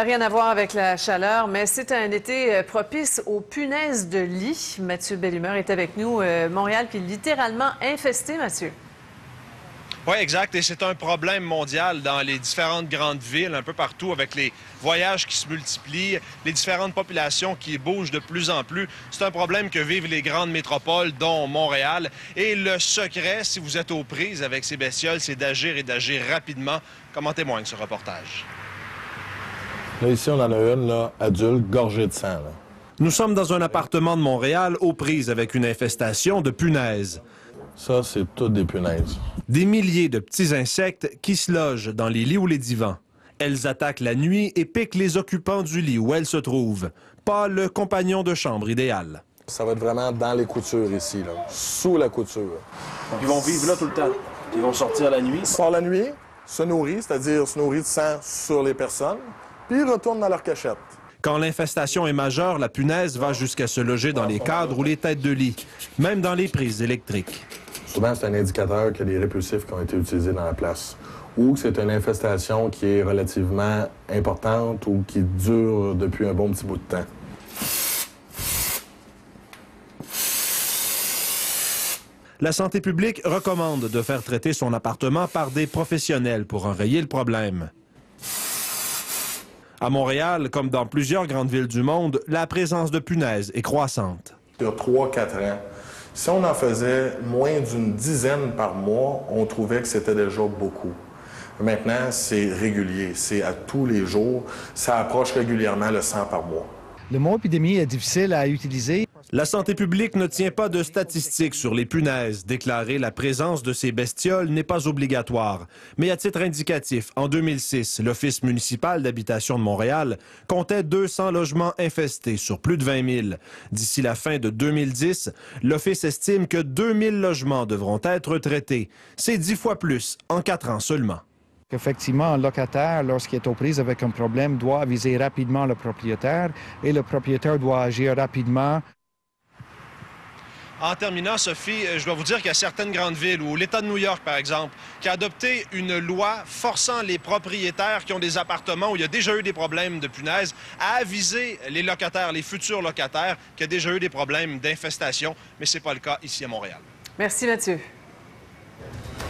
Rien à voir avec la chaleur, mais c'est un été propice aux punaises de lit. Mathieu Bellumeur est avec nous. Montréal qui est littéralement infesté, Mathieu. Oui, exact. Et c'est un problème mondial dans les différentes grandes villes, un peu partout, avec les voyages qui se multiplient, les différentes populations qui bougent de plus en plus. C'est un problème que vivent les grandes métropoles, dont Montréal. Et le secret, si vous êtes aux prises avec ces bestioles, c'est d'agir et d'agir rapidement, comme en témoigne ce reportage. Là, ici, on en a une, là, adulte, gorgée de sang. Là. Nous sommes dans un appartement de Montréal aux prises avec une infestation de punaises. Ça, c'est toutes des punaises. Des milliers de petits insectes qui se logent dans les lits ou les divans. Elles attaquent la nuit et piquent les occupants du lit où elles se trouvent. Pas le compagnon de chambre idéal. Ça va être vraiment dans les coutures ici, là, sous la couture. Donc, ils vont vivre là tout le temps. Ils vont sortir la nuit. Ils sortent la nuit, se nourrissent, c'est-à-dire se nourrissent de sang sur les personnes, puis ils retournent dans leur cachette. Quand l'infestation est majeure, la punaise va jusqu'à se loger dans les cadres ou les têtes de lit, même dans les prises électriques. Souvent, c'est un indicateur qu'il y a des répulsifs qui ont été utilisés dans la place, ou que c'est une infestation qui est relativement importante ou qui dure depuis un bon petit bout de temps. La santé publique recommande de faire traiter son appartement par des professionnels pour enrayer le problème. À Montréal, comme dans plusieurs grandes villes du monde, la présence de punaises est croissante. Il y a 3-4 ans, si on en faisait moins d'une dizaine par mois, on trouvait que c'était déjà beaucoup. Maintenant, c'est régulier, c'est à tous les jours. Ça approche régulièrement le 100 par mois. Le mot épidémie est difficile à utiliser. La santé publique ne tient pas de statistiques sur les punaises. Déclarer la présence de ces bestioles n'est pas obligatoire. Mais à titre indicatif, en 2006, l'Office municipal d'habitation de Montréal comptait 200 logements infestés sur plus de 20 000. D'ici la fin de 2010, l'Office estime que 2000 logements devront être traités. C'est 10 fois plus en 4 ans seulement. Effectivement, un locataire, lorsqu'il est aux prises avec un problème, doit aviser rapidement le propriétaire et le propriétaire doit agir rapidement. En terminant, Sophie, je dois vous dire qu'il y a certaines grandes villes, ou l'État de New York, par exemple, qui a adopté une loi forçant les propriétaires qui ont des appartements où il y a déjà eu des problèmes de punaises à aviser les locataires, les futurs locataires, qu'il y a déjà eu des problèmes d'infestation, mais ce n'est pas le cas ici à Montréal. Merci, Mathieu.